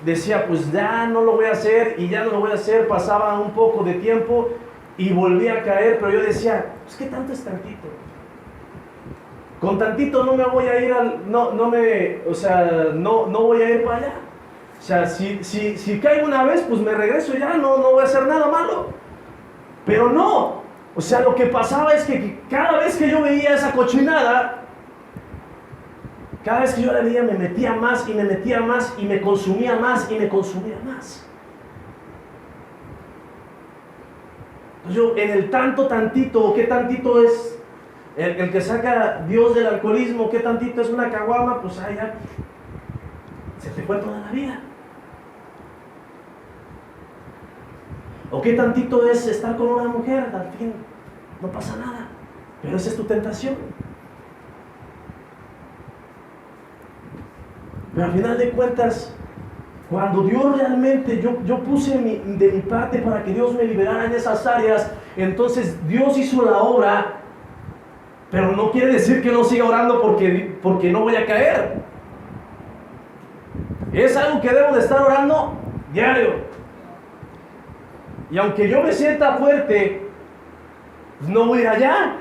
decía, pues ya no lo voy a hacer y ya no lo voy a hacer. Pasaba un poco de tiempo y volví a caer, pero yo decía, pues qué tanto es tantito. Con tantito no me voy a ir no voy a ir para allá. O sea, si caigo una vez, pues me regreso ya, no voy a hacer nada malo. Pero no, o sea, lo que pasaba es que cada vez que yo veía esa cochinada, cada vez que yo la veía me metía más y me metía más y me consumía más y me consumía más. Entonces yo, en el tantito, ¿qué tantito es el que saca Dios del alcoholismo? ¿Qué tantito es una caguama? Pues ahí ya se te fue toda la vida. ¿O qué tantito es estar con una mujer? Al fin no pasa nada, pero esa es tu tentación. Pero al final de cuentas, cuando Dios realmente, yo puse de mi parte para que Dios me liberara en esas áreas, entonces Dios hizo la obra, pero no quiere decir que no siga orando porque no voy a caer. Es algo que debo de estar orando diario. Y aunque yo me sienta fuerte, no voy a ir allá.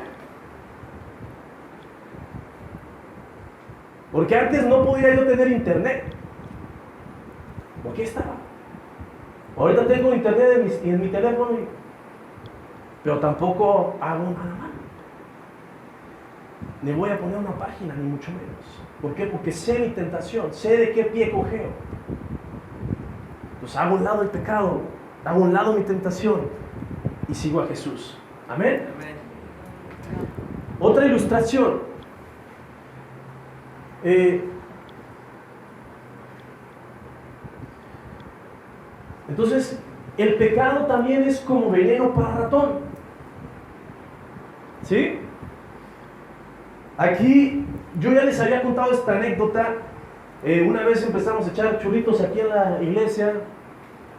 Porque antes no podía yo tener internet. Porque estaba. Ahorita tengo internet en mi teléfono, pero tampoco hago nada mal. Ni voy a poner una página, ni mucho menos. ¿Por qué? Porque sé mi tentación, sé de qué pie cojeo. Pues hago a un lado el pecado, hago a un lado mi tentación y sigo a Jesús. Amén. Amén. Otra ilustración. Entonces, el pecado también es como veneno para ratón. ¿Sí? Aquí, yo ya les había contado esta anécdota. Una vez empezamos a echar churritos aquí en la iglesia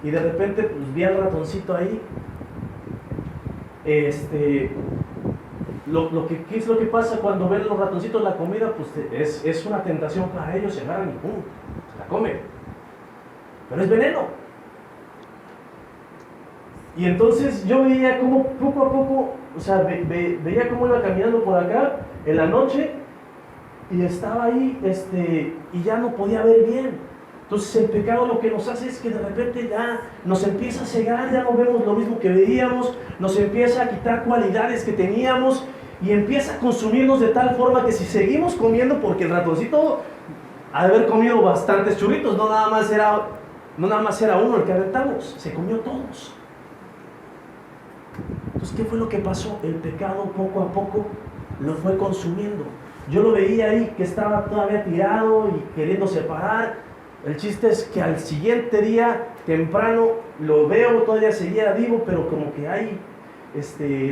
y de repente pues vi al ratoncito ahí. ¿Qué es lo que pasa cuando ven los ratoncitos la comida? Pues es una tentación para ellos, se agarran y ¡pum!, se la comen. Pero es veneno. Y entonces yo veía como poco a poco, o sea, veía cómo iba caminando por acá en la noche y estaba ahí, y ya no podía ver bien. Entonces el pecado lo que nos hace es que de repente ya nos empieza a cegar, ya no vemos lo mismo que veíamos, nos empieza a quitar cualidades que teníamos y empieza a consumirnos de tal forma que si seguimos comiendo, porque el ratoncito ha de haber comido bastantes churritos, no nada más era uno el que aventamos, se comió todos. Entonces, ¿qué fue lo que pasó? El pecado poco a poco lo fue consumiendo. Yo lo veía ahí que estaba todavía tirado y queriendo separar. El chiste es que al siguiente día, temprano, lo veo, todavía seguía vivo, pero como que ahí,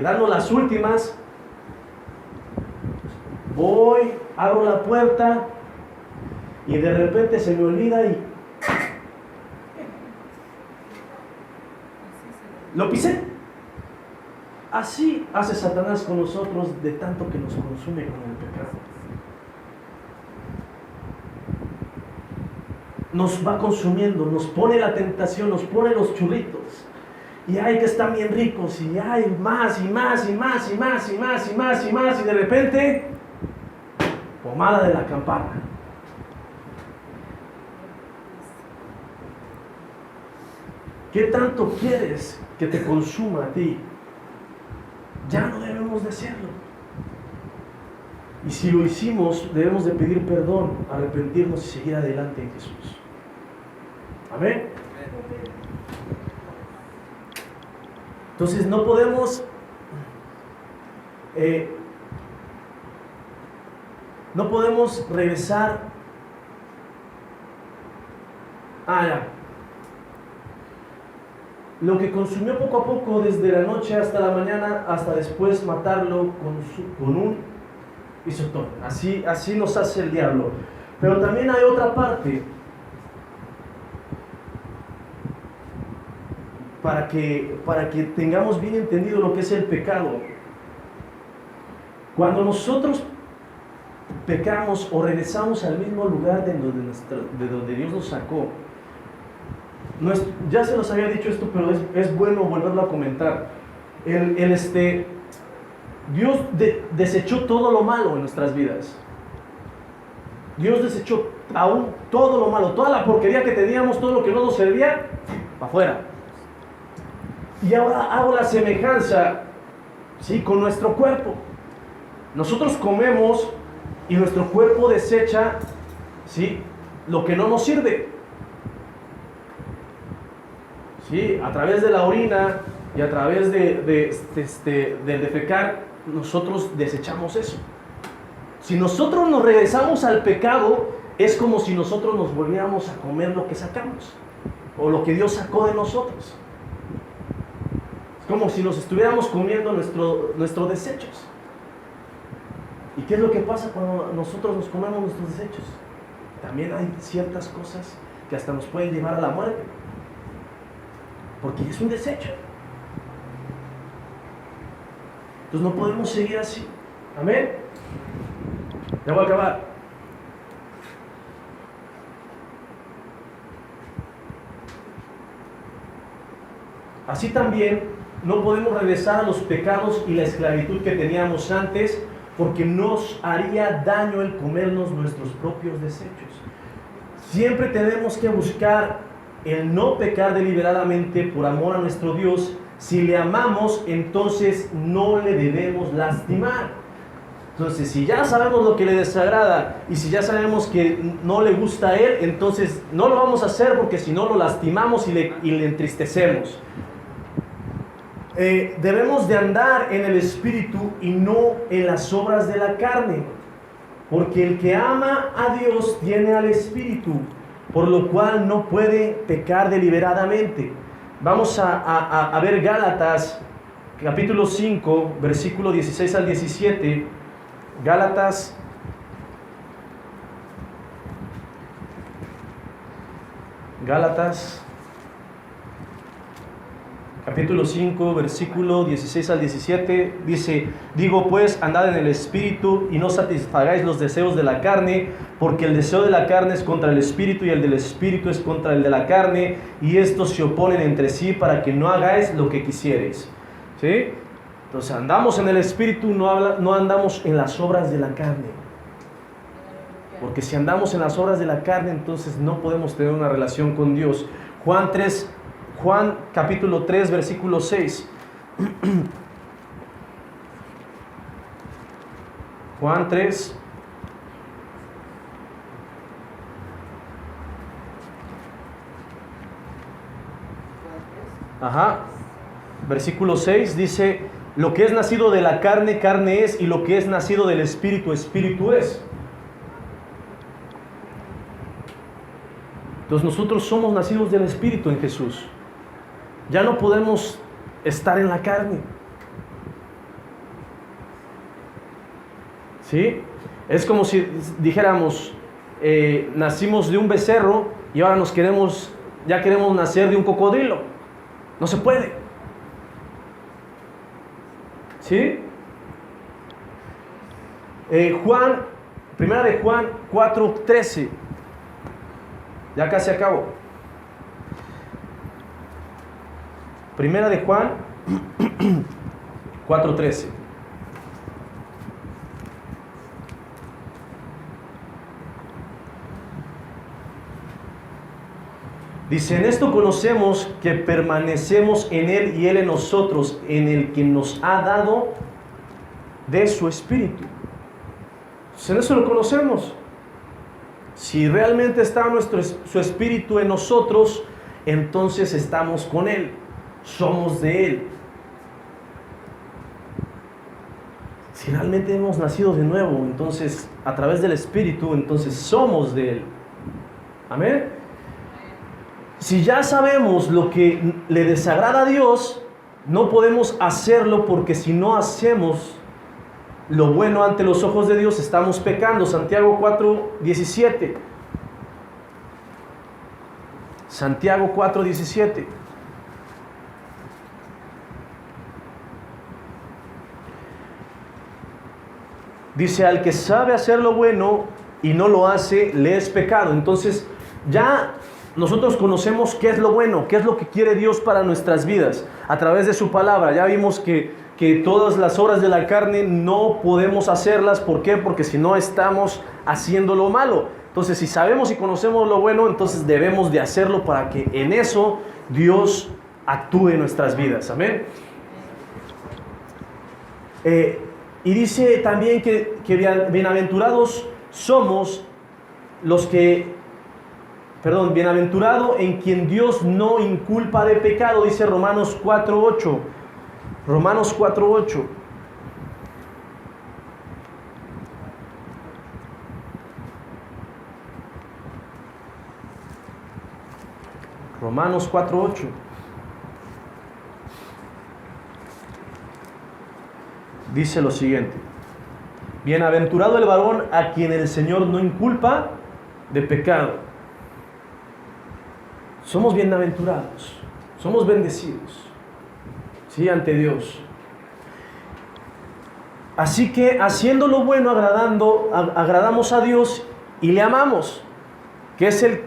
dando las últimas. Voy, abro la puerta y de repente se me olvida y lo pisé. Así hace Satanás con nosotros de tanto que nos consume con el pecado. Nos va consumiendo, nos pone la tentación, nos pone los churritos. Y hay que están bien ricos y hay más y más y más y más y más y más y más y de repente, pomada de la campana. ¿Qué tanto quieres que te consuma a ti? Ya no debemos de hacerlo. Y si lo hicimos, debemos de pedir perdón, arrepentirnos y seguir adelante en Jesús. Amén. Entonces no podemos regresar. Ya. Lo que consumió poco a poco desde la noche hasta la mañana, hasta después matarlo con un pisotón. Así nos hace el diablo. Pero también hay otra parte para que tengamos bien entendido lo que es el pecado. Cuando nosotros pecamos o regresamos al mismo lugar de donde Dios nos sacó, ya se los había dicho esto, pero es bueno volverlo a comentar. Dios desechó todo lo malo en nuestras vidas. Dios desechó aún todo lo malo, toda la porquería que teníamos, todo lo que no nos servía, para afuera. Y ahora hago la semejanza, ¿sí?, con nuestro cuerpo. Nosotros comemos y nuestro cuerpo desecha, ¿sí?, lo que no nos sirve. ¿Sí? A través de la orina y a través del defecar, nosotros desechamos eso. Si nosotros nos regresamos al pecado, es como si nosotros nos volviéramos a comer lo que sacamos, o lo que Dios sacó de nosotros. Es como si nos estuviéramos comiendo nuestros desechos. ¿Y qué es lo que pasa cuando nosotros nos comemos nuestros desechos? También hay ciertas cosas que hasta nos pueden llevar a la muerte, porque es un desecho. Entonces no podemos seguir así. Amén. Ya voy a acabar. Así también no podemos regresar a los pecados y la esclavitud que teníamos antes, porque nos haría daño el comernos nuestros propios desechos. Siempre tenemos que buscar el no pecar deliberadamente por amor a nuestro Dios. Si le amamos, entonces no le debemos lastimar. Entonces, si ya sabemos lo que le desagrada y si ya sabemos que no le gusta a Él, entonces no lo vamos a hacer, porque si no lo lastimamos y le entristecemos. Debemos de andar en el Espíritu y no en las obras de la carne, porque el que ama a Dios tiene al Espíritu, por lo cual no puede pecar deliberadamente. Vamos a ver Gálatas, capítulo 5, versículo 16 al 17. Gálatas, capítulo 5, versículo 16 al 17, dice: digo pues, andad en el Espíritu y no satisfagáis los deseos de la carne, porque el deseo de la carne es contra el Espíritu y el del Espíritu es contra el de la carne, y estos se oponen entre sí para que no hagáis lo que quisiereis. ¿Sí? Entonces andamos en el Espíritu, no andamos en las obras de la carne. Porque si andamos en las obras de la carne, entonces no podemos tener una relación con Dios. Juan capítulo 3, versículo 6. Juan 3. Versículo 6 dice: lo que es nacido de la carne, carne es, y lo que es nacido del Espíritu, Espíritu es. Entonces nosotros somos nacidos del Espíritu en Jesús. Ya no podemos estar en la carne. ¿Sí? Es como si dijéramos, nacimos de un becerro y ahora ya queremos nacer de un cocodrilo. No se puede. ¿Sí? Primera de Juan 4:13. Ya casi acabo. Primera de Juan 4:13. Dice: en esto conocemos que permanecemos en Él y Él en nosotros, en el que nos ha dado de su Espíritu. Entonces, en eso lo conocemos. Si realmente está su Espíritu en nosotros, entonces estamos con Él, somos de Él. Si realmente hemos nacido de nuevo, entonces a través del Espíritu, entonces somos de Él. Amén. Si ya sabemos lo que le desagrada a Dios, no podemos hacerlo, porque si no hacemos lo bueno ante los ojos de Dios, estamos pecando. Santiago 4:17. Santiago 4:17. Dice: al que sabe hacer lo bueno y no lo hace, le es pecado. Entonces ya nosotros conocemos qué es lo bueno, qué es lo que quiere Dios para nuestras vidas a través de su palabra. Ya vimos que que todas las obras de la carne no podemos hacerlas. ¿Por qué? Porque si no estamos haciendo lo malo. Entonces, si sabemos y conocemos lo bueno, entonces debemos de hacerlo para que en eso Dios actúe en nuestras vidas. Amén. Y dice también que bienaventurados somos los que, bienaventurado en quien Dios no inculpa de pecado, dice Romanos 4:8. Romanos 4:8. Romanos 4:8. Dice lo siguiente: bienaventurado el varón a quien el Señor no inculpa de pecado. Somos bienaventurados, somos bendecidos, sí, ante Dios. Así que haciendo lo bueno, agradamos a Dios y le amamos, que es el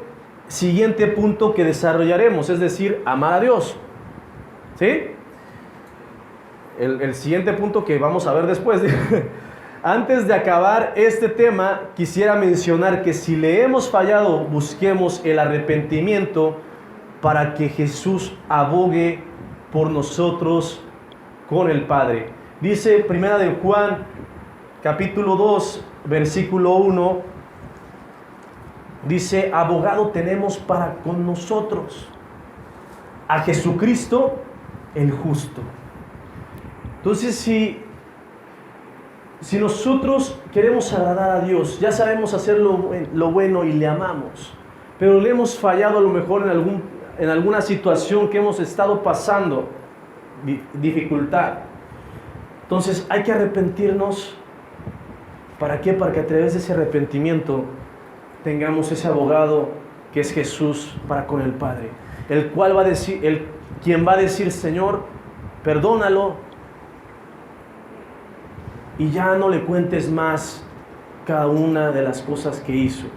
siguiente punto que desarrollaremos, es decir, amar a Dios. ¿Sí? El siguiente punto que vamos a ver después. Antes de acabar este tema, quisiera mencionar que si le hemos fallado, busquemos el arrepentimiento para que Jesús abogue por nosotros con el Padre. Dice 1 de Juan, capítulo 2, versículo 1, dice: abogado tenemos para con nosotros a Jesucristo el justo. Entonces, si nosotros queremos agradar a Dios, ya sabemos hacer lo bueno y le amamos, pero le hemos fallado a lo mejor en alguna situación que hemos estado pasando, dificultad. Entonces hay que arrepentirnos. ¿Para qué? Para que a través de ese arrepentimiento tengamos ese abogado que es Jesús para con el Padre, el cual va a decir, quien va a decir: Señor, perdónalo, y ya no le cuentes más cada una de las cosas que hizo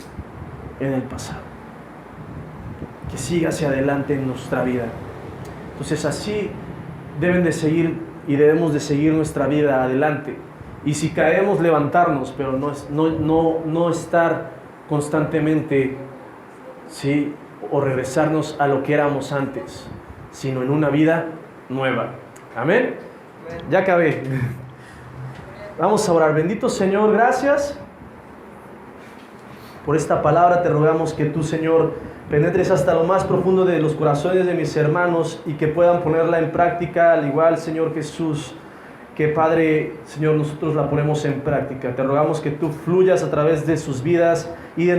en el pasado. Que siga hacia adelante en nuestra vida. Entonces así deben de seguir y debemos de seguir nuestra vida adelante. Y si caemos, levantarnos, pero no estar constantemente, ¿sí?, o regresarnos a lo que éramos antes, sino en una vida nueva. Amén. Ya acabé. Vamos a orar. Bendito Señor, gracias por esta palabra. Te rogamos que tú, Señor, penetres hasta lo más profundo de los corazones de mis hermanos y que puedan ponerla en práctica, al igual, Señor Jesús, que Padre, Señor, nosotros la ponemos en práctica. Te rogamos que tú fluyas a través de sus vidas y de